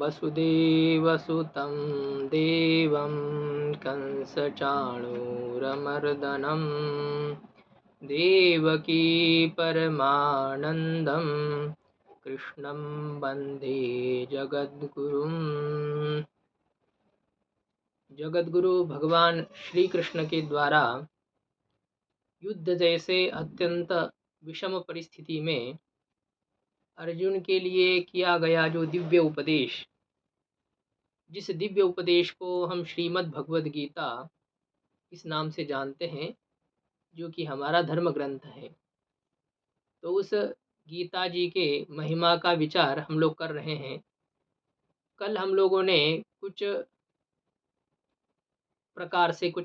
वसुदेवसुतं देवं कंसचाणूरमर्दनं देवकी परमानन्दं कृष्णं वन्दे जगद्गुरुं। जगद्गुरु भगवान श्री कृष्ण के द्वारा युद्ध जैसे अत्यंत विषम परिस्थिति में अर्जुन के लिए किया गया जो दिव्य उपदेश, जिस दिव्य उपदेश को हम श्रीमद् भगवद गीता इस नाम से जानते हैं, जो कि हमारा धर्म ग्रंथ है, तो उस गीता जी के महिमा का विचार हम लोग कर रहे हैं। कल हम लोगों ने कुछ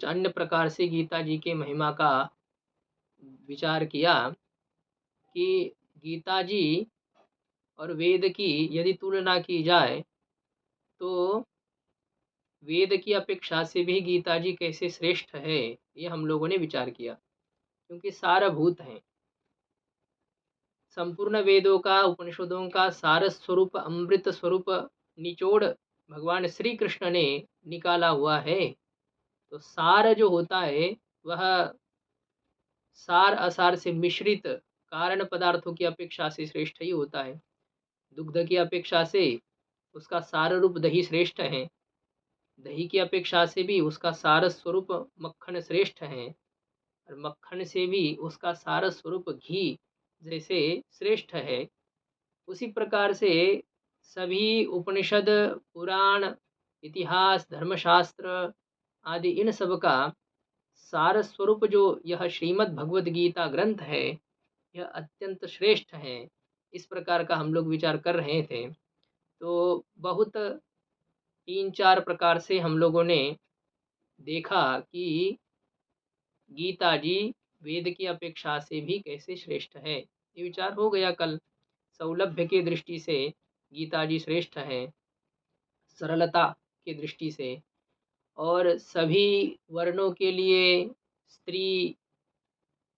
अन्य प्रकार से गीता जी के महिमा का विचार किया कि गीता जी और वेद की यदि तुलना की जाए तो वेद की अपेक्षा से भी गीता जी कैसे श्रेष्ठ है, ये हम लोगों ने विचार किया। क्योंकि सारभूत हैं, संपूर्ण वेदों का, उपनिषदों का सार स्वरूप, अमृत स्वरूप निचोड़ भगवान श्री कृष्ण ने निकाला हुआ है। तो सार जो होता है वह सार असार से मिश्रित कारण पदार्थों की अपेक्षा से श्रेष्ठ ही होता है। दुग्ध की अपेक्षा से उसका सार रूप दही श्रेष्ठ है, दही की अपेक्षा से भी उसका सार स्वरूप मक्खन श्रेष्ठ है, और मक्खन से भी उसका सार स्वरूप घी जैसे श्रेष्ठ है। उसी प्रकार से सभी उपनिषद, पुराण, इतिहास, धर्मशास्त्र आदि इन सब का सार स्वरूप जो यह श्रीमद् भगवद गीता ग्रंथ है, यह अत्यंत श्रेष्ठ है। इस प्रकार का हम लोग विचार कर रहे थे। तो बहुत 3-4 प्रकार से हम लोगों ने देखा कि गीता जी वेद की अपेक्षा से भी कैसे श्रेष्ठ है। ये विचार हो गया कल। सौलभ्य की दृष्टि से गीता जी श्रेष्ठ है, सरलता की दृष्टि से, और सभी वर्णों के लिए, स्त्री,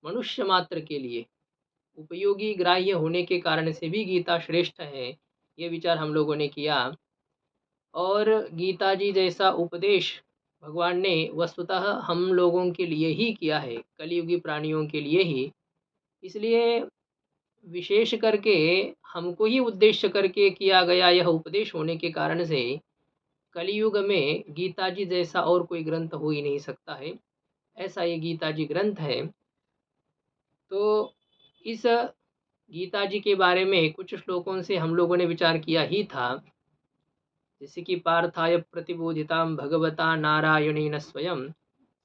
मनुष्य मात्र के लिए उपयोगी ग्राह्य होने के कारण से भी गीता श्रेष्ठ है। ये विचार हम लोगों ने किया। और गीता जी जैसा उपदेश भगवान ने वस्तुतः हम लोगों के लिए ही किया है, कलियुगी प्राणियों के लिए ही। इसलिए विशेष करके हमको ही उद्देश्य करके किया गया यह उपदेश होने के कारण से कलियुग में गीता जी जैसा और कोई ग्रंथ हो ही नहीं सकता है। ऐसा ये गीता जी ग्रंथ है। तो इस गीता जी के बारे में कुछ श्लोकों से हम लोगों ने विचार किया ही था। जैसे कि पार्थाय प्रतिबोधितां भगवता नारायणेन स्वयं,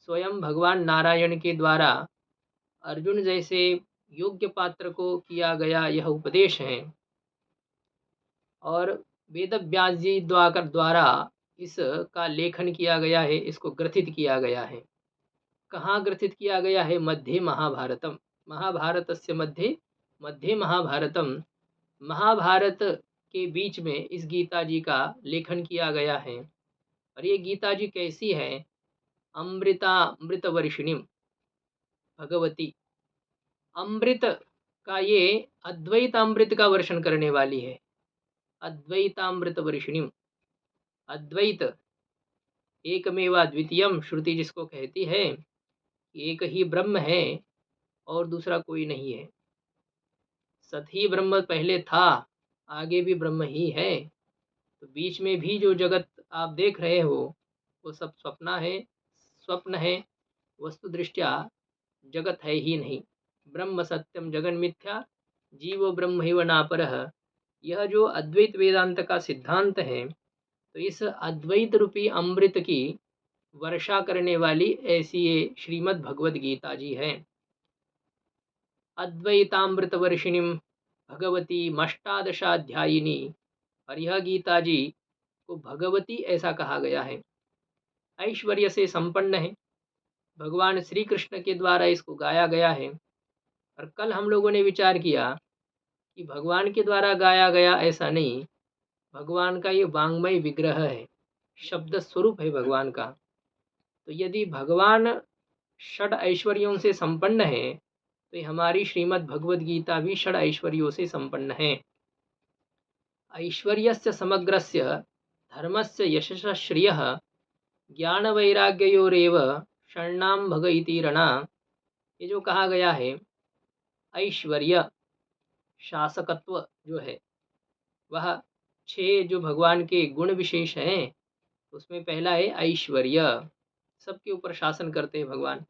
स्वयं भगवान नारायण के द्वारा अर्जुन जैसे योग्य पात्र को किया गया यह उपदेश है। और वेद व्यास जी द्वारा इसका लेखन किया गया है, इसको ग्रथित किया गया है। कहाँ ग्रथित किया गया है? मध्ये महाभारतम, महाभारतस्य मध्ये, मध्ये महाभारतम, महाभारत के बीच में इस गीता जी का लेखन किया गया है। और ये गीता जी कैसी है? अमृत वर्षिणी भगवती, अमृत का, ये अद्वैतामृत का वर्षण करने वाली है। अद्वैतामृत वर्षिणी, अद्वैत एकमेवा द्वितीयम श्रुति जिसको कहती है, एक ही ब्रह्म है और दूसरा कोई नहीं है। सत ही ब्रह्म पहले था, आगे भी ब्रह्म ही है। तो बीच में भी जो जगत आप देख रहे हो वो सब स्वप्न है। वस्तु दृष्टया जगत है ही नहीं। ब्रह्म सत्यम जगन मिथ्या, जीवो ब्रह्मैव नापरः। यह जो अद्वैत वेदांत का सिद्धांत है, तो इस अद्वैत रूपी अमृत की वर्षा करने वाली ऐसी ये श्रीमद् भगवद गीता जी है। अद्वैतामृत वर्षिणीम भगवती मष्टादशाध्यायिनी। और यह गीता जी को भगवती ऐसा कहा गया है। ऐश्वर्य से संपन्न है, भगवान श्री कृष्ण के द्वारा इसको गाया गया है। और कल हम लोगों ने विचार किया कि भगवान के द्वारा गाया गया ऐसा नहीं, भगवान का ये वांग्मय विग्रह है, शब्द स्वरूप है भगवान का। तो यदि भगवान षड ऐश्वर्यों से संपन्न है, तो ये हमारी श्रीमद् भगवद गीता भी षड ऐश्वर्यों से संपन्न है। ऐश्वर्यस्य समग्रस्य धर्मस्य यशसः श्रियः ज्ञानवैराग्ययोरेव षण्णां भग इति रणा। ये जो कहा गया है ऐश्वर्य शासकत्व जो है वह 6 जो भगवान के गुण विशेष हैं उसमें पहला है ऐश्वर्य, सबके ऊपर शासन करते हैं भगवान।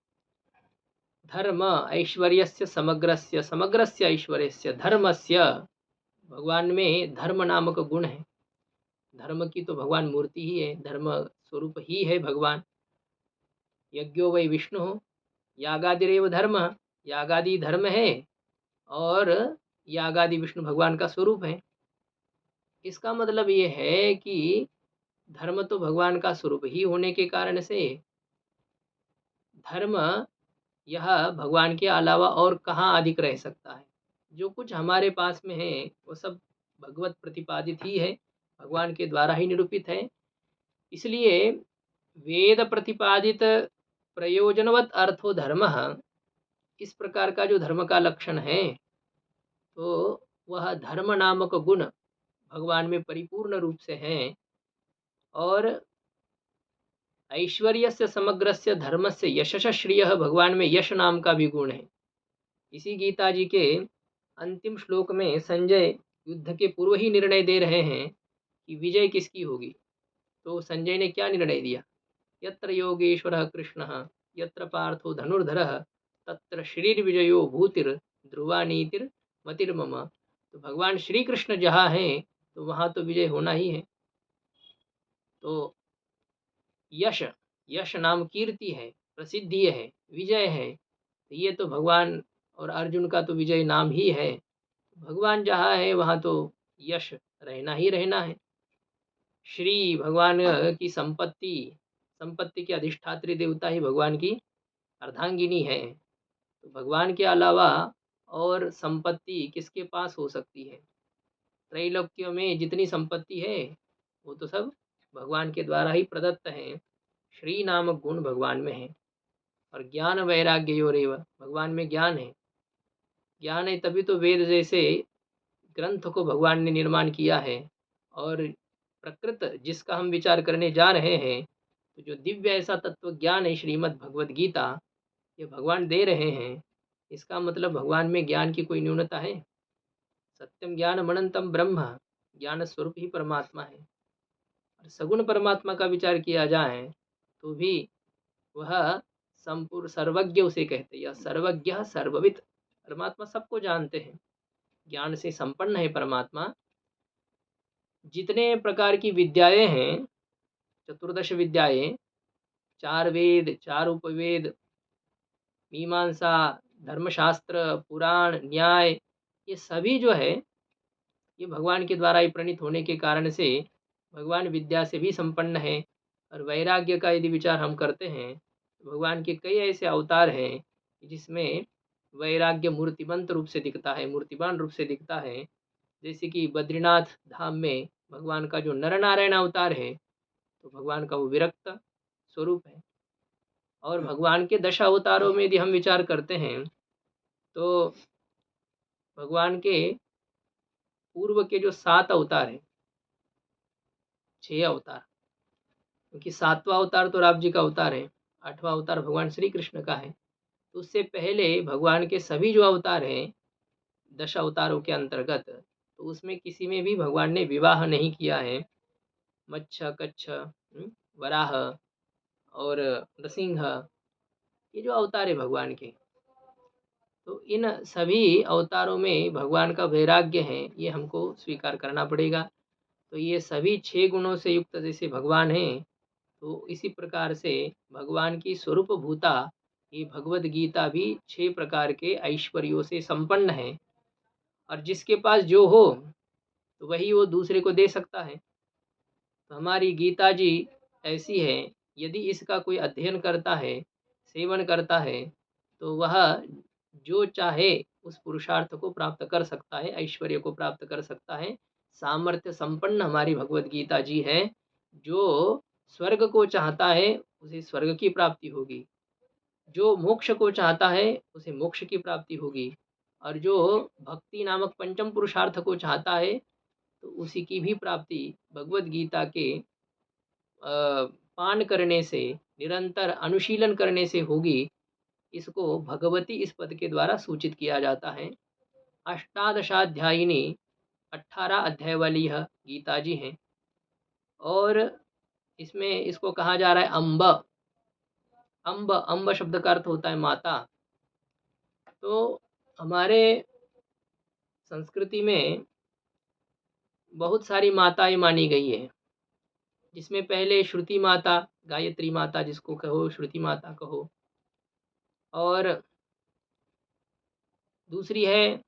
धर्म ऐश्वर्यस्य समग्रस्य, समग्रस्य ऐश्वर्यस्य धर्मस्य, भगवान में धर्म नामक गुण है। धर्म की तो भगवान मूर्ति ही है, धर्म स्वरूप ही है भगवान। यज्ञो वै विष्णु यागादिरेव धर्म, यागादि धर्म है और यागादि विष्णु भगवान का स्वरूप है। इसका मतलब ये है कि धर्म तो भगवान का स्वरूप ही होने के कारण से धर्म यह भगवान के अलावा और कहाँ अधिक रह सकता है। जो कुछ हमारे पास में है वो सब भगवत प्रतिपादित ही है, भगवान के द्वारा ही निरूपित है। इसलिए वेद प्रतिपादित प्रयोजनवत अर्थो धर्म, इस प्रकार का जो धर्म का लक्षण है तो वह धर्म नामक गुण भगवान में परिपूर्ण रूप से हैं। और ऐश्वर्यस्य समग्रस्य धर्मस्य यशः श्रियः, भगवान में यश नाम का भी गुण है। इसी गीता जी के अंतिम श्लोक में संजय युद्ध के पूर्व ही निर्णय दे रहे हैं कि विजय किसकी होगी। तो संजय ने क्या निर्णय दिया, यत्र योगेश्वरः कृष्णः यत्र पार्थो धनुर्धरः तत्र श्रीर्विजयो भूतिर ध्रुवा नीतिर मतिर्मम। तो भगवान श्री कृष्ण जहाँ हैं तो वहाँ तो विजय होना ही है। तो यश, यश नाम कीर्ति है, प्रसिद्धि है, विजय है। तो ये तो भगवान और अर्जुन का तो विजय नाम ही है। भगवान जहाँ है वहाँ तो यश रहना ही रहना है। श्री भगवान की संपत्ति, संपत्ति के अधिष्ठात्री देवता ही भगवान की अर्धांगिनी है। तो भगवान के अलावा और संपत्ति किसके पास हो सकती है। त्रैलोक्य में जितनी संपत्ति है वो तो सब भगवान के द्वारा ही प्रदत्त है। श्री नामक गुण भगवान में है। और ज्ञान वैराग्य योरेव, भगवान में ज्ञान है। ज्ञान है तभी तो वेद जैसे ग्रंथ को भगवान ने निर्माण किया है। और प्रकृत जिसका हम विचार करने जा रहे हैं तो जो दिव्य ऐसा तत्व ज्ञान है श्रीमद् भगवद गीता, ये भगवान दे रहे हैं। इसका मतलब भगवान में ज्ञान की कोई न्यूनता है। सत्यम ज्ञान अनंतम ब्रह्म, ज्ञान स्वरूप ही परमात्मा है। और सगुण परमात्मा का विचार किया जाए तो भी वह संपूर्ण सर्वज्ञ उसे कहते हैं, या सर्वज्ञ सर्वविद। परमात्मा सबको जानते हैं, ज्ञान से संपन्न है परमात्मा। जितने प्रकार की विद्याएं हैं, 14 विद्याएं, 4 वेद, 4 उपवेद, मीमांसा, धर्मशास्त्र, पुराण, न्याय, ये सभी जो है ये भगवान के द्वारा ही प्रणीत होने के कारण से भगवान विद्या से भी संपन्न है। और वैराग्य का यदि विचार हम करते हैं तो भगवान के कई ऐसे अवतार हैं जिसमें वैराग्य मूर्तिमंत रूप से दिखता है, मूर्तिमान रूप से दिखता है। जैसे कि बद्रीनाथ धाम में भगवान का जो नर नारायण अवतार है तो भगवान का वो विरक्त स्वरूप है। और भगवान के 10 अवतारों में यदि हम विचार करते हैं तो भगवान के पूर्व के जो 7 अवतार हैं, 6 अवतार, क्योंकि 7वां अवतार तो राम जी का अवतार है, 8वां अवतार भगवान श्री कृष्ण का है। तो उससे पहले भगवान के सभी जो अवतार हैं 10 अवतारों के अंतर्गत, तो उसमें किसी में भी भगवान ने विवाह नहीं किया है। मच्छ, कच्छ, वराह और नृसिंह, ये जो अवतार है भगवान के, तो इन सभी अवतारों में भगवान का वैराग्य है, ये हमको स्वीकार करना पड़ेगा। तो ये सभी 6 गुणों से युक्त जैसे भगवान हैं, तो इसी प्रकार से भगवान की स्वरूप भूता ये भगवद गीता भी 6 प्रकार के ऐश्वर्यों से संपन्न है। और जिसके पास जो हो तो वही वो दूसरे को दे सकता है। तो हमारी गीता जी ऐसी है, यदि इसका कोई अध्ययन करता है, सेवन करता है, तो वह जो चाहे उस पुरुषार्थ को प्राप्त कर सकता है, ऐश्वर्य को प्राप्त कर सकता है। सामर्थ्य संपन्न हमारी भगवद गीता जी है। जो स्वर्ग को चाहता है उसे स्वर्ग की प्राप्ति होगी, जो मोक्ष को चाहता है उसे मोक्ष की प्राप्ति होगी, और जो भक्ति नामक पंचम पुरुषार्थ को चाहता है तो उसी की भी प्राप्ति भगवद गीता के पान करने से, निरंतर अनुशीलन करने से होगी, इसको भगवती इस पद के द्वारा सूचित किया जाता है। अष्टादशाध्यायिनी 18 अध्याय वाली यह गीता जी हैं और इसमें इसको कहा जा रहा है अम्ब। अम्ब अम्ब शब्द का अर्थ होता है माता। तो हमारे संस्कृति में बहुत सारी माताएं मानी गई है, जिसमें पहले श्रुति माता, गायत्री माता जिसको कहो, श्रुति माता कहो, और दूसरी है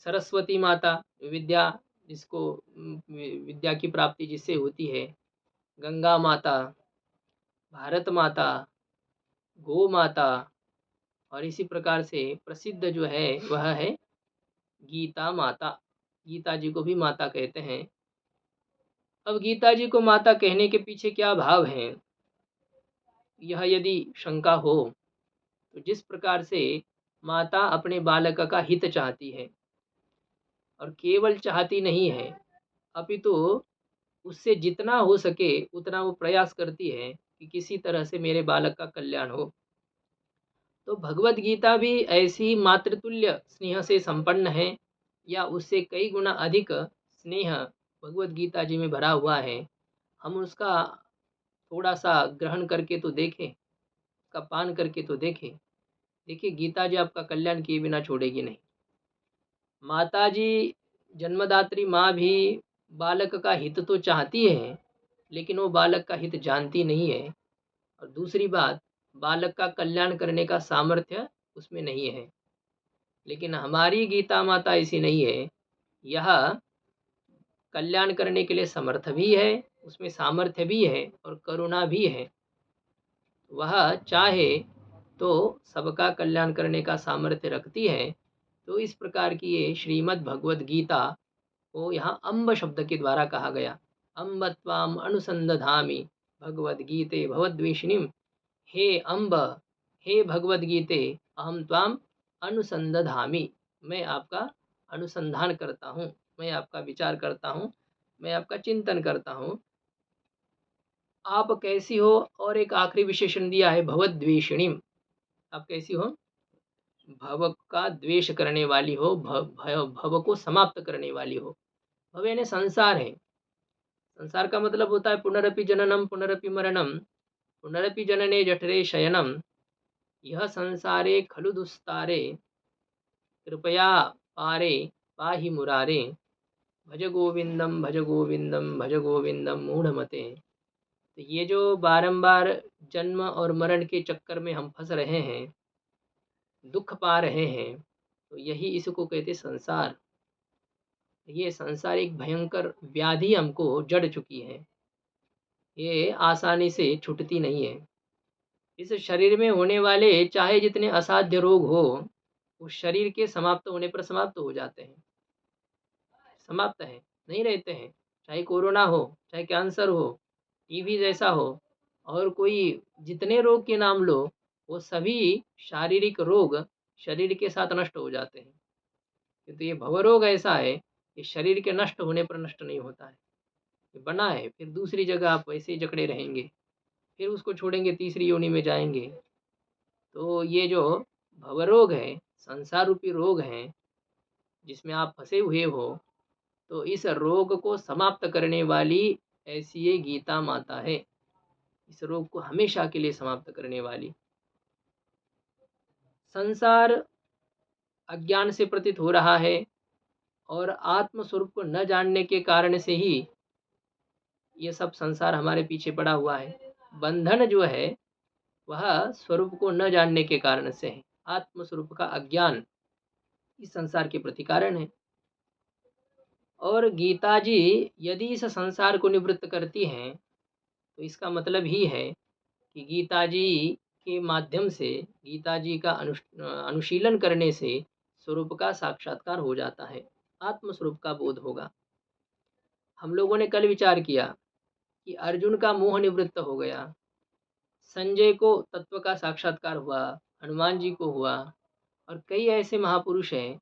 सरस्वती माता, विद्या जिसको विद्या की प्राप्ति जिससे होती है, गंगा माता, भारत माता, गो माता, और इसी प्रकार से प्रसिद्ध जो है वह है गीता माता। गीता जी को भी माता कहते हैं। अब गीता जी को माता कहने के पीछे क्या भाव है, यह यदि शंका हो, तो जिस प्रकार से माता अपने बालक का हित चाहती है और केवल चाहती नहीं है, अपितु उससे जितना हो सके उतना वो प्रयास करती है कि किसी तरह से मेरे बालक का कल्याण हो, तो भगवत गीता भी ऐसी मातृतुल्य स्नेह से संपन्न है, या उससे कई गुना अधिक स्नेह भगवत गीता जी में भरा हुआ है। हम उसका थोड़ा सा ग्रहण करके तो देखें, उसका पान करके तो देखें। देखिए, गीता जी आपका कल्याण किए बिना छोड़ेगी नहीं। माता जी, जन्मदात्री माँ भी बालक का हित तो चाहती है, लेकिन वो बालक का हित जानती नहीं है, और दूसरी बात, बालक का कल्याण करने का सामर्थ्य उसमें नहीं है। लेकिन हमारी गीता माता ऐसी नहीं है, यह कल्याण करने के लिए समर्थ भी है, उसमें सामर्थ्य भी है और करुणा भी है। वह चाहे तो सबका कल्याण करने का सामर्थ्य रखती है। तो इस प्रकार की ये श्रीमद् भगवद गीता को यहाँ अम्ब शब्द के द्वारा कहा गया। अम्ब त्वाम अनुसंदधामि भगवद गीते भवद्वेषिणीम। हे अम्ब, हे भगवद गीते, अहम त्वाम अनुसंदधामि, मैं आपका अनुसंधान करता हूँ, मैं आपका विचार करता हूँ, मैं आपका चिंतन करता हूँ, आप कैसी हो। और एक आखिरी विशेषण दिया है भवद्वेषिणीम, आप कैसी हो, भव का द्वेष करने वाली हो, भव को समाप्त करने वाली हो। भव यानी संसार है। संसार का मतलब होता है पुनरपि जननम पुनरपि मरणम पुनरपि जनने जठरे शयनम, यह संसारे खलु दुस्तारे, कृपया पारे पाहि मुरारे, भज गोविंदम भज गोविंदम भज गोविंदम मूढ़मते। तो ये जो बारंबार जन्म और मरण के चक्कर में हम फंस रहे हैं, दुख पा रहे हैं, तो यही इसको कहते संसार। ये संसार एक भयंकर व्याधि हमको जड़ चुकी है, ये आसानी से छूटती नहीं है। इस शरीर में होने वाले चाहे जितने असाध्य रोग हो, उस शरीर के समाप्त होने पर समाप्त हो जाते हैं, समाप्त है, नहीं रहते हैं। चाहे कोरोना हो, चाहे कैंसर हो, टीबी जैसा हो, और कोई जितने रोग के नाम लो, वो सभी शारीरिक रोग शरीर के साथ नष्ट हो जाते हैं। किंतु ये भवरोग ऐसा है, ये शरीर के नष्ट होने पर नष्ट नहीं होता है, ये बना है, फिर दूसरी जगह आप वैसे ही जकड़े रहेंगे, फिर उसको छोड़ेंगे, तीसरी योनि में जाएंगे। तो ये जो भवरोग है, संसार रूपी रोग है, जिसमें आप फंसे हुए हो, तो इस रोग को समाप्त करने वाली ऐसी ये गीता माता है, इस रोग को हमेशा के लिए समाप्त करने वाली। संसार अज्ञान से प्रतीत हो रहा है, और आत्म स्वरूप को न जानने के कारण से ही ये सब संसार हमारे पीछे पड़ा हुआ है। बंधन जो है वह स्वरूप को न जानने के कारण से है। आत्म स्वरूप का अज्ञान इस संसार के प्रति कारण है। और गीता जी यदि इस संसार को निवृत्त करती हैं, तो इसका मतलब ही है कि गीता जी के माध्यम से, गीता जी का अनुशीलन करने से स्वरूप का साक्षात्कार हो जाता है, आत्म स्वरूप का बोध होगा। हम लोगों ने कल विचार किया कि अर्जुन का मोह निवृत्त हो गया, संजय को तत्व का साक्षात्कार हुआ, हनुमान जी को हुआ, और कई ऐसे महापुरुष हैं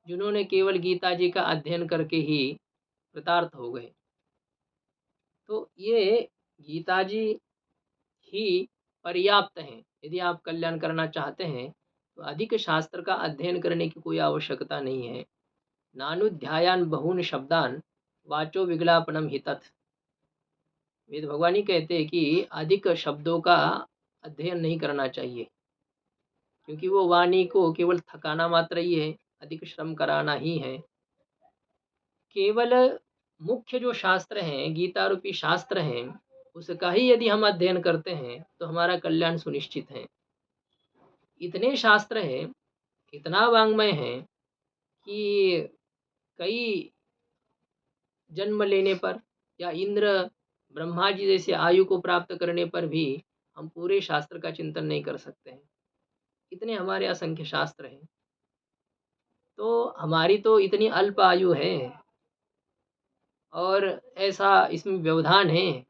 जिन्होंने केवल गीता जी का अध्ययन करके ही कृतार्थ हो गए। तो ये गीता जी ही पर्याप्त हैं। यदि आप कल्याण करना चाहते हैं, तो अधिक शास्त्र का अध्ययन करने की कोई आवश्यकता नहीं है। नानुध्यायान बहून शब्दान वाचो विगलापनम हि तत्। वेद भगवान ही कहते हैं कि अधिक शब्दों का अध्ययन नहीं करना चाहिए, क्योंकि वो वाणी को केवल थकाना मात्र ही है, अधिक श्रम कराना ही है। केवल मुख्य जो शास्त्र हैं, गीता रूपी शास्त्र हैं, उसका ही यदि हम अध्ययन करते हैं तो हमारा कल्याण सुनिश्चित है। इतने शास्त्र हैं, इतना वाङ्मय है कि कई जन्म लेने पर या इंद्र ब्रह्मा जी जैसे आयु को प्राप्त करने पर भी हम पूरे शास्त्र का चिंतन नहीं कर सकते हैं। इतने हमारे असंख्य शास्त्र हैं। तो हमारी तो इतनी अल्प आयु है और ऐसा इसमें व्यवधान है,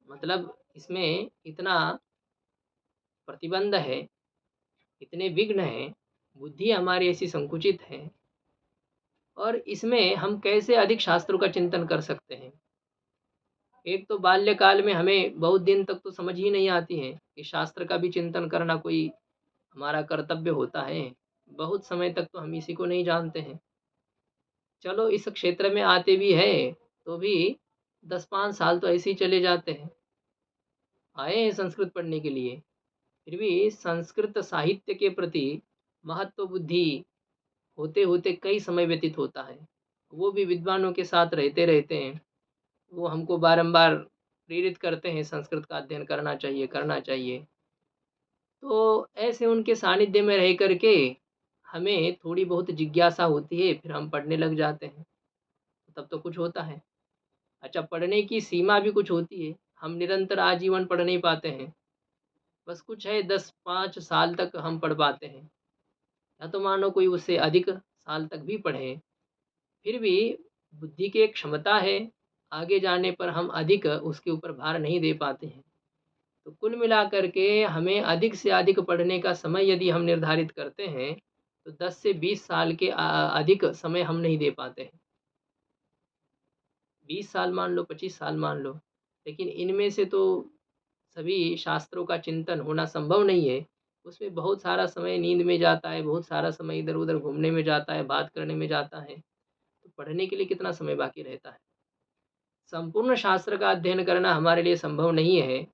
मतलब इसमें इतना प्रतिबंध है, इतने विघ्न हैं, बुद्धि हमारी ऐसी संकुचित है, और इसमें हम कैसे अधिक शास्त्रों का चिंतन कर सकते हैं। एक तो बाल्यकाल में हमें बहुत दिन तक तो समझ ही नहीं आती है कि शास्त्र का भी चिंतन करना कोई हमारा कर्तव्य होता है। बहुत समय तक तो हम इसी को नहीं जानते हैं। चलो इस क्षेत्र में आते भी हैं तो भी 10-5 साल तो ऐसे ही चले जाते हैं। आए हैं संस्कृत पढ़ने के लिए, फिर भी संस्कृत साहित्य के प्रति महत्व बुद्धि होते होते कई समय व्यतीत होता है। वो भी विद्वानों के साथ रहते रहते हैं, वो हमको बारंबार प्रेरित करते हैं संस्कृत का अध्ययन करना चाहिए, करना चाहिए। तो ऐसे उनके सानिध्य में रह कर के हमें थोड़ी बहुत जिज्ञासा होती है, फिर हम पढ़ने लग जाते हैं, तब तो कुछ होता है। अच्छा, पढ़ने की सीमा भी कुछ होती है, हम निरंतर आजीवन पढ़ नहीं पाते हैं। बस कुछ है 10-5 साल तक हम पढ़ पाते हैं, या तो मानो कोई उससे अधिक साल तक भी पढ़े, फिर भी बुद्धि की एक क्षमता है, आगे जाने पर हम अधिक उसके ऊपर भार नहीं दे पाते हैं। तो कुल मिलाकर के हमें अधिक से अधिक पढ़ने का समय यदि हम निर्धारित करते हैं, तो 10 से 20 साल के अधिक समय हम नहीं दे पाते हैं। 20 साल मान लो, 25 साल मान लो, लेकिन इनमें से तो सभी शास्त्रों का चिंतन होना संभव नहीं है। उसमें बहुत सारा समय नींद में जाता है, बहुत सारा समय इधर-उधर घूमने में जाता है, बात करने में जाता है। तो पढ़ने के लिए कितना समय बाकी रहता है? संपूर्ण शास्त्र का अध्ययन करना हमारे लिए संभव नहीं है,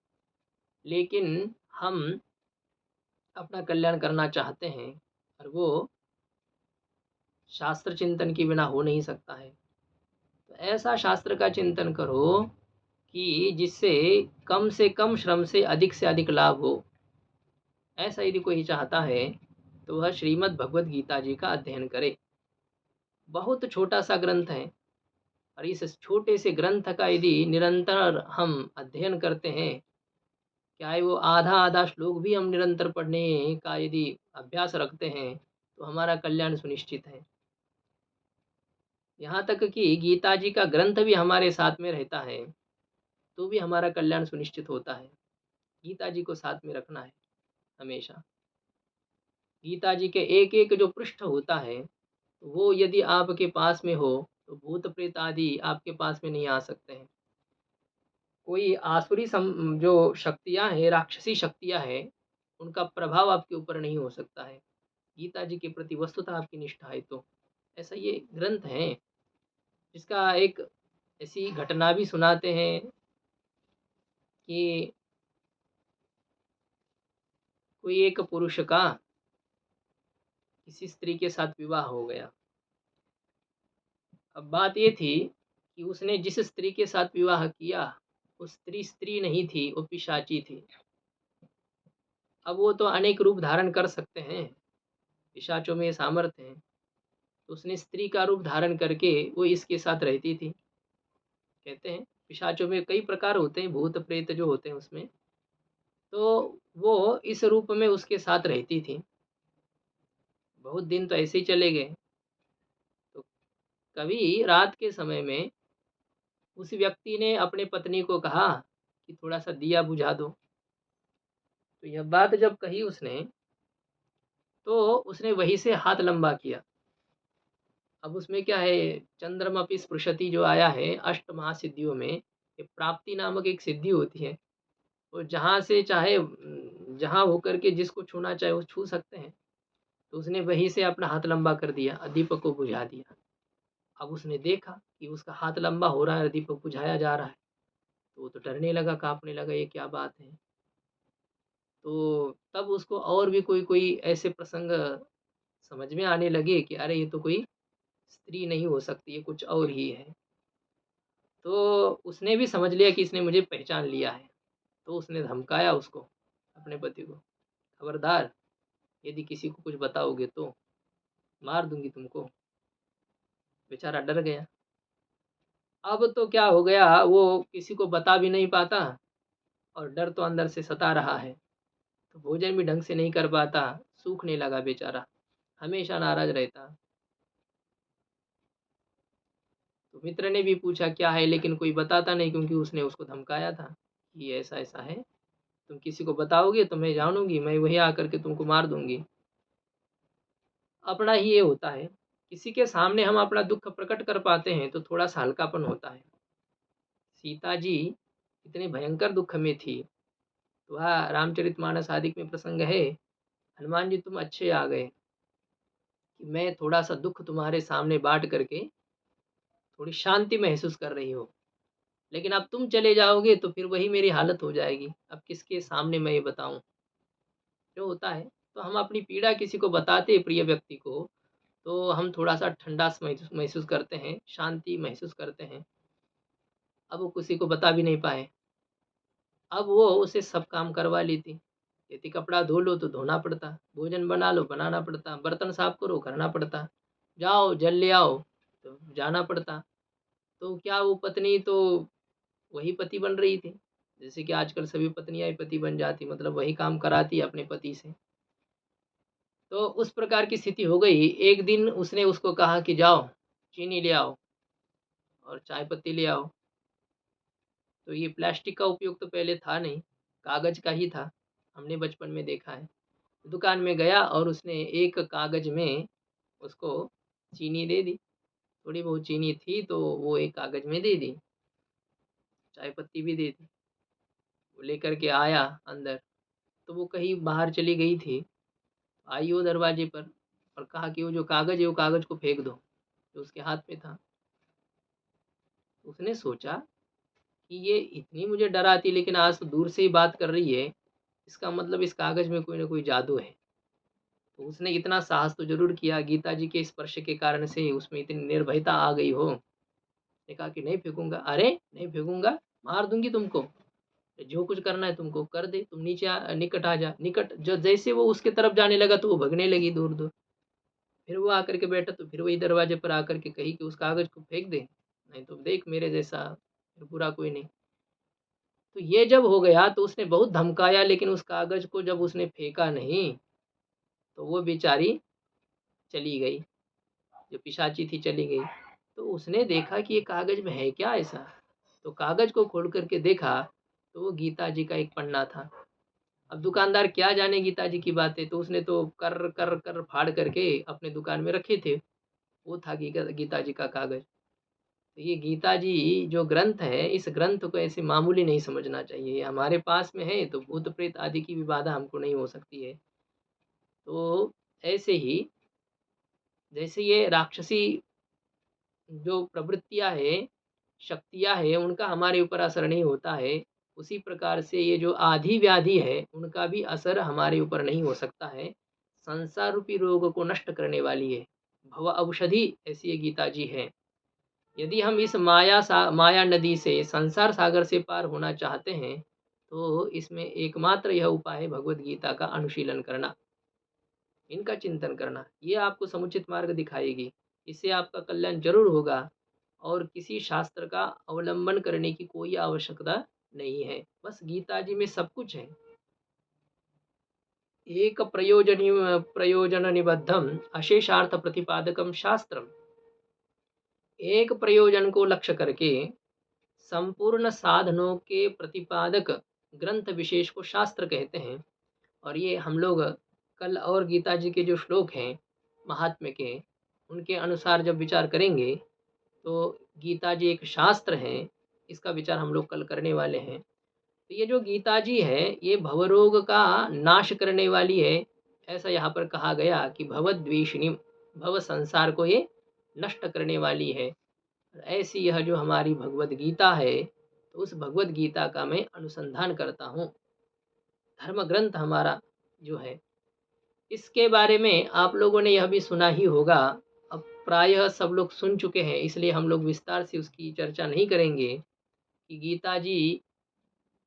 लेकिन हम अपना कल्याण करना चाहते हैं, और वो शास्त्र चिंतन के बिना हो नहीं सकता है। तो ऐसा शास्त्र का चिंतन करो कि जिससे कम से कम श्रम से अधिक लाभ हो। ऐसा यदि कोई चाहता है तो वह श्रीमद् भगवत गीता जी का अध्ययन करे। बहुत छोटा सा ग्रंथ है, और इस छोटे से ग्रंथ का यदि निरंतर हम अध्ययन करते हैं, चाहे वो आधा-आधा श्लोक भी हम निरंतर पढ़ने का यदि अभ्यास रखते हैं, तो हमारा कल्याण सुनिश्चित है। यहाँ तक कि गीता जी का ग्रंथ भी हमारे साथ में रहता है, तो भी हमारा कल्याण सुनिश्चित होता है। गीता जी को साथ में रखना है हमेशा। गीता जी के एक-एक जो पृष्ठ होता है, वो यदि आपके पास में हो, तो भूत-प्रेत आदि आपके पास में नहीं आ सकते हैं। कोई आसुरी जो शक्तियाँ हैं, राक्षसी शक्तियाँ हैं, उनका प्रभाव आपके ऊपर नहीं हो सकता है। गीता जी के प्रति वस्तुतः आपकी निष्ठा है तो। ऐसा ये ग्रंथ है, जिसका एक ऐसी घटना भी सुनाते हैं कि कोई एक पुरुष का किसी स्त्री के साथ विवाह हो गया। अब बात ये थी कि उसने जिस स्त्री के साथ विवाह किया, वो स्त्री नहीं थी, वो पिशाची थी। अब वो तो अनेक रूप धारण कर सकते हैं, पिशाचों में ये सामर्थ्य है। तो उसने स्त्री का रूप धारण करके वो इसके साथ रहती थी। कहते हैं पिशाचों में कई प्रकार होते हैं, भूत प्रेत जो होते हैं उसमें। तो वो इस रूप में उसके साथ रहती थी। बहुत दिन तो ऐसे ही चले गए। तो कभी रात के समय में उस व्यक्ति ने अपने पत्नी को कहा कि थोड़ा-सा दिया बुझा दो। तो यह बात जब कही उसने, तो उसने वहीं से हाथ लंबा किया। अब उसमें क्या है, चंद्रमपि स्पृशति जो आया है अष्ट महासिद्धियों में, ये प्राप्ति नामक एक सिद्धि होती है। वो जहाँ से चाहे जहाँ होकर के जिसको छूना चाहे वो छू सकते हैं। तो उसने वहीं से अपना हाथ लंबा कर दिया और दीपक को बुझा दिया। अब उसने देखा कि उसका हाथ लंबा हो रहा है और दीपक बुझाया जा रहा है, तो वो तो डरने लगा, काँपने लगा, ये क्या बात है? तो तब उसको और भी कोई-कोई ऐसे प्रसंग समझ में आने लगे कि अरे! ये तो कोई स्त्री नहीं हो सकती, ये कुछ और ही है। तो उसने भी समझ लिया कि इसने मुझे पहचान लिया है। तो उसने धमकाया उसको, अपने पति को, खबरदार यदि किसी को कुछ बताओगे तो मार दूँगी तुमको। बेचारा डर गया। अब तो क्या हो गया, वो किसी को बता भी नहीं पाता और डर तो अंदर से सता रहा है। तो भोजन भी ढंग से नहीं कर पाता, सूखने लगा बेचारा, हमेशा नाराज़ रहता। तो मित्र ने भी पूछा क्या है, लेकिन कोई बताता नहीं क्योंकि उसने उसको धमकाया था कि ऐसा-ऐसा है, तुम किसी को बताओगे तो मैं जानूँगी, मैं वहीं आकर के तुमको मार दूँगी। अपना ही ये होता है, किसी के सामने हम अपना दुःख प्रकट कर पाते हैं तो थोड़ा-सा हल्कापन होता है। सीता जी इतने भयंकर दुःख में थी, वह रामचरितमानस आदि में प्रसंग है, हनुमान जी तुम अच्छे आ गए कि मैं थोड़ा-सा दुःख तुम्हारे सामने बाँट करके थोड़ी शांति महसूस कर रही हो। लेकिन अब तुम चले जाओगे तो फिर वही मेरी हालत हो जाएगी। अब किसके सामने मैं ये बताऊँ? जो होता है, तो हम अपनी पीड़ा किसी को बताते हैं प्रिय व्यक्ति को, तो हम थोड़ा-सा ठंडास महसूस महसूस करते हैं, शांति महसूस करते हैं। अब वो किसी को बता भी नहीं पाए। अब वो उसे सब काम करवा लेती। यदि कपड़ा धो लो तो धोना पड़ता, भोजन बना लो बनाना पड़ता, बर्तन साफ करो करना पड़ता, जाओ जल ले आओ तो जाना पड़ता। तो क्या वो पत्नी तो वही पति बन रही थी। जैसे कि आजकल सभी पत्नियाँ ही पति बन जाती, मतलब वही काम कराती है अपने पति से। तो उस प्रकार की स्थिति हो गई। एक दिन उसने उसको कहा कि जाओ, चीनी ले आओ और चाय पत्ती ले आओ। तो ये प्लास्टिक का उपयोग तो पहले था नहीं, कागज़ का ही था। हमने बचपन में देखा है। दुकान में गया और उसने एक कागज़ में उसको चीनी दे दी। थोड़ी बहुत चीनी थी तो वो एक कागज़ में दे दी, चाय पत्ती भी दे दी। वो लेकर के आया अंदर, तो वो कहीं बाहर चली गई थी। आई वो दरवाजे पर और कहा कि वो जो कागज़ है, वो कागज़ को फेंक दो, जो उसके हाथ में था। उसने सोचा कि ये इतनी मुझे डराती लेकिन आज तो दूर से ही बात कर रही है, इसका मतलब इस कागज़ में कोई न कोई जादू है। तो उसने इतना साहस तो ज़रूर किया, गीता जी के स्पर्श के कारण से उसमें इतनी निर्भयता आ गई हो। उसने कहा कि नहीं फेंकूँगा। अरे! नहीं फेंकूँगा, मार दूँगी तुमको। जो कुछ करना है तुमको कर दे, तुम नीचे निकट आ जा। निकट ज जैसे वो उसके तरफ जाने लगा तो वो भगने लगी दूर-दूर। फिर वो आकर के बैठा तो फिर वही दरवाजे पर आकर के कही कि उस कागज़ को फेंक दे, नहीं तो देख मेरे जैसा फिर बुरा कोई नहीं। तो ये जब हो गया तो उसने बहुत धमकाया लेकिन उस कागज़ को जब उसने फेंका नहीं, तो वो बेचारी चली गई, जो पिशाची थी चली गई। तो उसने देखा कि ये कागज़ में है क्या ऐसा? तो कागज़ को खोल कर के देखा, तो वो गीता जी का एक पन्ना था। अब दुकानदार क्या जाने गीता जी की बातें, तो उसने तो कर फाड़ करके अपने दुकान में रखे थे। वो था गीता जी का कागज़। तो ये गीता जी जो ग्रंथ है, इस ग्रंथ को ऐसे मामूली नहीं समझना चाहिए। ये हमारे पास में है तो भूत-प्रेत आदि की भी बाधा हमको नहीं हो सकती है। तो ऐसे ही जैसे ये राक्षसी जो प्रवृत्तियाँ हैं, शक्तियाँ हैं, उनका हमारे ऊपर असर नहीं होता है, उसी प्रकार से ये जो आधि-व्याधि है, उनका भी असर हमारे ऊपर नहीं हो सकता है। संसार रूपी रोग को नष्ट करने वाली है। भव औषधि ऐसी ये गीता जी है। यदि हम इस माया नदी से, संसार सागर से पार होना चाहते हैं, तो इसमें एकमात्र यह उपाय है भगवद गीता का अनुशीलन करना, इनका चिंतन करना। ये आपको समुचित मार्ग दिखाएगी। इससे आपका कल्याण ज़रूर होगा और किसी शास्त्र का अवलंबन करने की कोई आवश्यकता नहीं है। बस गीता जी में सब कुछ है। एक प्रयोजन निबद्धम अशेषार्थ प्रतिपादकम शास्त्रम। एक प्रयोजन को लक्ष्य करके संपूर्ण साधनों के प्रतिपादक ग्रंथ विशेष को शास्त्र कहते हैं। और ये हम लोग कल और गीता जी के जो श्लोक हैं महात्म्य के, उनके अनुसार जब विचार करेंगे तो गीता जी एक शास्त्र है इसका विचार हम लोग कल करने वाले हैं। तो ये जो गीता जी है, ये भवरोग का नाश करने वाली है। ऐसा यहाँ पर कहा गया कि भवद्वेषिणी, भव संसार को ये नष्ट करने वाली है। ऐसी यह जो हमारी भगवत गीता है, तो उस भगवत गीता का मैं अनुसंधान करता हूँ। धर्म ग्रंथ हमारा जो है, इसके बारे में आप लोगों ने यह भी सुना ही होगा। अब प्रायः सब लोग सुन चुके हैं, इसलिए हम लोग विस्तार से उसकी चर्चा नहीं करेंगे कि गीता जी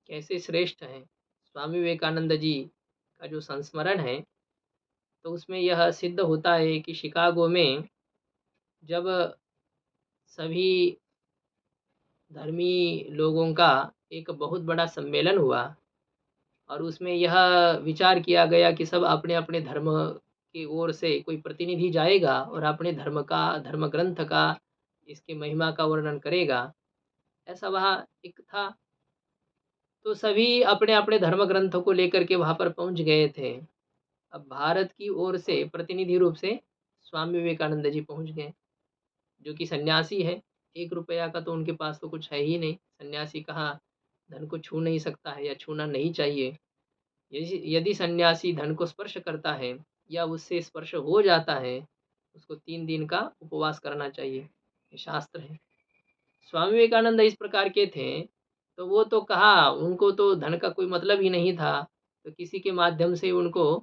कैसे श्रेष्ठ हैं। स्वामी विवेकानंद जी का जो संस्मरण है, तो उसमें यह सिद्ध होता है कि शिकागो में जब सभी धर्मी लोगों का एक बहुत बड़ा सम्मेलन हुआ और उसमें यह विचार किया गया कि सब अपने अपने धर्म की ओर से कोई प्रतिनिधि जाएगा और अपने धर्म का, धर्म ग्रंथ का, इसकी महिमा का वर्णन करेगा। ऐसा वहाँ एक था। तो सभी अपने अपने धर्म ग्रंथों को लेकर के वहाँ पर पहुँच गए थे। अब भारत की ओर से प्रतिनिधि रूप से स्वामी विवेकानंद जी पहुँच गए, जो कि सन्यासी है। 1 रुपया का तो उनके पास तो कुछ है ही नहीं। सन्यासी कहाँ धन को छू नहीं सकता है या छूना नहीं चाहिए। यदि यदि सन्यासी धन को स्पर्श करता है या उससे स्पर्श हो जाता है, उसको 3 दिन का उपवास करना चाहिए, ये शास्त्र है। स्वामी विवेकानंद इस प्रकार के थे, तो वो तो कहा उनको तो धन का कोई मतलब ही नहीं था। तो किसी के माध्यम से उनको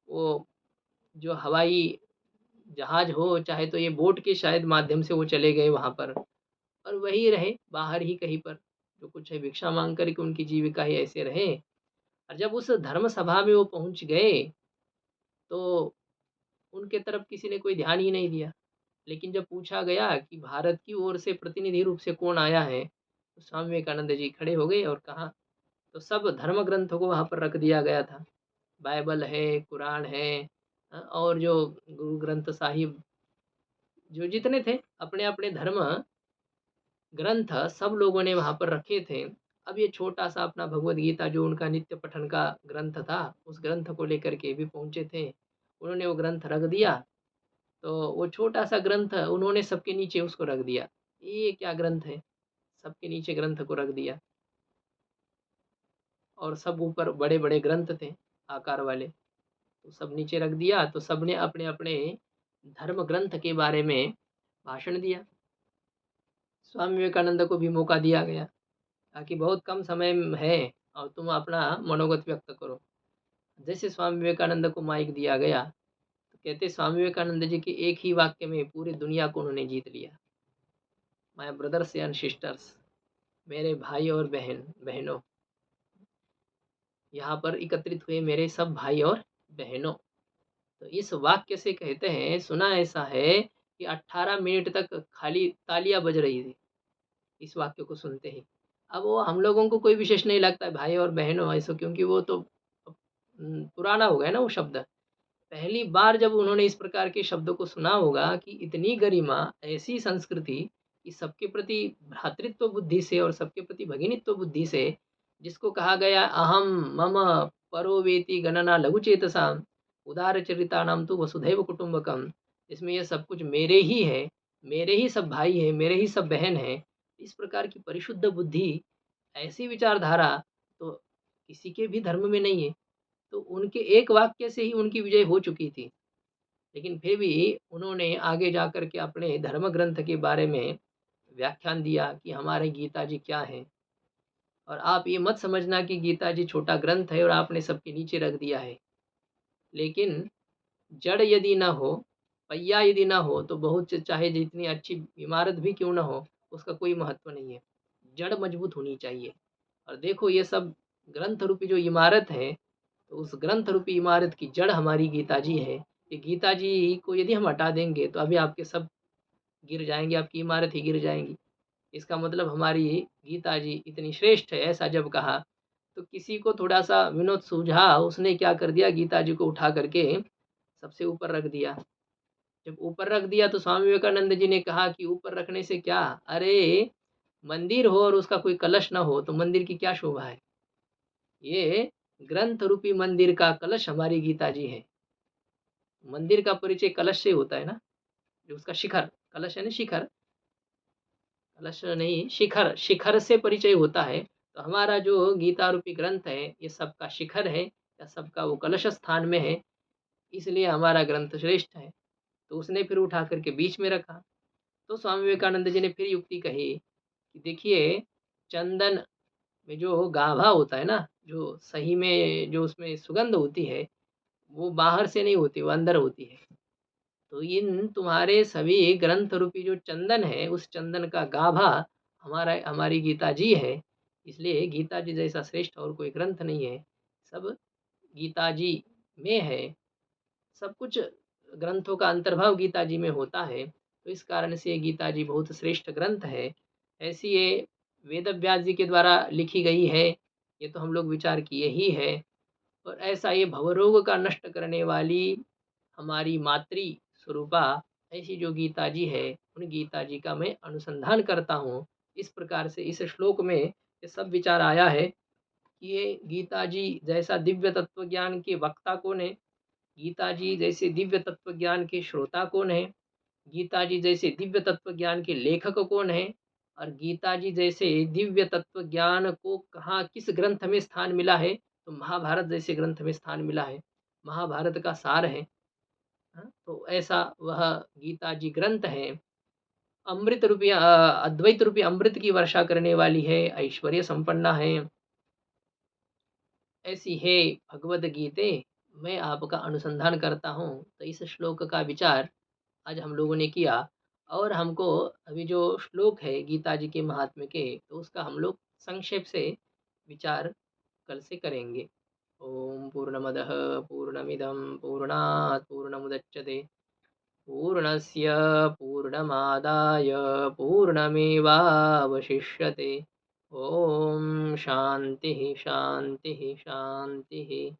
वो जो हवाई जहाज हो, चाहे तो ये बोट के शायद माध्यम से वो चले गए वहाँ पर और वहीं रहे बाहर ही कहीं पर, जो कुछ है भिक्षा मांग कर के उनकी जीविका ही ऐसे रहे। और जब उस धर्म सभा में वो पहुँच गए, तो उनके तरफ किसी ने कोई ध्यान ही नहीं दिया। लेकिन जब पूछा गया कि भारत की ओर से प्रतिनिधि रूप से कौन आया है, तो स्वामी विवेकानंद जी खड़े हो गए और कहा। तो सब धर्म ग्रंथों को वहाँ पर रख दिया गया था। बाइबल है, कुरान है, और जो गुरु ग्रंथ साहिब, जो जितने थे अपने अपने धर्म ग्रंथ सब लोगों ने वहाँ पर रखे थे। अब ये छोटा-सा अपना भगवद गीता जो उनका नित्य पठन का ग्रंथ था, उस ग्रंथ को लेकर के भी पहुँचे थे। उन्होंने वो ग्रंथ रख दिया, तो वो छोटा-सा ग्रंथ उन्होंने सबके नीचे उसको रख दिया। ये क्या ग्रंथ है? सबके नीचे ग्रंथ को रख दिया और सब ऊपर बड़े-बड़े ग्रंथ थे आकार वाले, तो सब नीचे रख दिया। तो सबने अपने-अपने धर्म ग्रंथ के बारे में भाषण दिया। स्वामी विवेकानंद को भी मौका दिया गया। ताकि बहुत कम समय है और तुम अपना मनोगत व्यक्त करो। जैसे स्वामी विवेकानंद को माइक दिया गया, तो कहते स्वामी विवेकानंद जी के एक ही वाक्य में पूरी दुनिया को उन्होंने जीत लिया। माय ब्रदर्स एंड सिस्टर्स, मेरे भाई और बहनों, यहाँ पर एकत्रित हुए मेरे सब भाई और बहनों। तो इस वाक्य से कहते हैं, सुना ऐसा है कि 18 मिनट तक खाली तालियां बज रही थी इस वाक्य को सुनते ही। अब वो हम लोगों को कोई विशेष नहीं लगता है भाई और बहनों ऐसा, क्योंकि वो तो पुराना हो गया ना वो शब्द। पहली बार जब उन्होंने इस प्रकार के शब्दों को सुना होगा कि इतनी गरिमा, ऐसी संस्कृति कि सबके प्रति भ्रातृत्व बुद्धि से और सबके प्रति भगिनीत्व बुद्धि से, जिसको कहा गया अहम मम परो वेति गणना लघु चेतसाम उदार चरितानाम तो वसुधैव कुटुंबकम, इसमें यह सब कुछ मेरे ही है, मेरे ही सब भाई हैं, मेरे ही सब बहन हैं। इस प्रकार की परिशुद्ध बुद्धि, ऐसी विचारधारा तो किसी के भी धर्म में नहीं है। तो उनके एक वाक्य से ही उनकी विजय हो चुकी थी। लेकिन फिर भी उन्होंने आगे जाकर के अपने धर्म ग्रंथ के बारे में व्याख्यान दिया कि हमारे गीता जी क्या हैं। और आप ये मत समझना कि गीता जी छोटा ग्रंथ है और आपने सबके नीचे रख दिया है। लेकिन जड़ यदि ना हो, पहिया यदि ना हो, तो बहुत चाहे जितनी अच्छी इमारत भी क्यों ना हो, उसका कोई महत्व नहीं है। जड़ मजबूत होनी चाहिए। और देखो ये सब ग्रंथ रूपी जो इमारत है, तो उस ग्रंथ रूपी इमारत की जड़ हमारी गीता जी है। ये गीता जी को यदि हम हटा देंगे, तो अभी आपके सब गिर जाएँगे, आपकी इमारत ही गिर जाएँगी। इसका मतलब हमारी गीता जी इतनी श्रेष्ठ है, ऐसा जब कहा, तो किसी को थोड़ा-सा विनोद सूझा, उसने क्या कर दिया, गीता जी को उठा कर के सबसे ऊपर रख दिया। जब ऊपर रख दिया तो स्वामी विवेकानंद जी ने कहा कि ऊपर रखने से क्या? अरे! मंदिर हो और उसका कोई कलश ना हो, तो मंदिर की क्या शोभा है? ये ग्रंथ रूपी मंदिर का कलश हमारी गीता जी है। मंदिर का परिचय कलश से होता है ना, जो उसका शिखर, कलश यानी शिखर। कलश नहीं, शिखर, शिखर से परिचय होता है। तो हमारा जो गीता रूपी ग्रंथ है, ये सबका शिखर है या सबका वो कलश स्थान में है, इसलिए हमारा ग्रंथ श्रेष्ठ है। तो उसने फिर उठा कर के बीच में रखा। तो स्वामी विवेकानंद जी ने फिर युक्ति कही कि देखिए, चंदन में जो गाभा होता है ना, जो सही में जो उसमें सुगंध होती है, वो बाहर से नहीं होती, वो अंदर होती है। तो इन तुम्हारे सभी ग्रंथ रूपी जो चंदन है, उस चंदन का गाभा हमारी गीता जी है। इसलिए गीता जी जैसा श्रेष्ठ और कोई ग्रंथ नहीं है। सब गीता जी में है। सब कुछ ग्रंथों का अंतर्भाव गीता जी में होता है। तो इस कारण से ये गीता जी बहुत श्रेष्ठ ग्रंथ है। ऐसी ये वेद व्यास जी के द्वारा लिखी गई है, ये तो हम लोग विचार किए ही है। और ऐसा ये भवरोग का नष्ट करने वाली हमारी मातृ स्वरूपा ऐसी जो गीता जी है, उन गीता जी का मैं अनुसंधान करता हूँ। इस प्रकार से इस श्लोक में ये सब विचार आया है कि ये गीता जी जैसा दिव्य तत्व ज्ञान के वक्ता कौन है, गीता जी जैसे दिव्य तत्व ज्ञान के श्रोता कौन है, गीता जी जैसे दिव्य तत्व ज्ञान के लेखक कौन है, और गीता जी जैसे दिव्य तत्व ज्ञान को कहाँ किस ग्रंथ में स्थान मिला है, तो महाभारत जैसे ग्रंथ में स्थान मिला है। महाभारत का सार है। हाँ, तो ऐसा वह गीता जी ग्रंथ है। अमृत रूपी अद्वैत रूपी अमृत की वर्षा करने वाली है, ऐश्वर्य संपन्ना है। ऐसी है भगवद गीते, मैं आपका अनुसंधान करता हूँ। तो इस श्लोक का विचार आज हम लोगों ने किया, और हमको अभी जो श्लोक है गीता जी के महात्म्य के, तो उसका हम लोग संक्षेप से विचार कल से करेंगे। ओम पूर्णमदः पूर्णमिदं पूर्णात् पूर्णमुदच्यते पूर्णस्य पूर्णमादाय पूर्णमेवावशिष्यते। ओम शांति शांति शांति।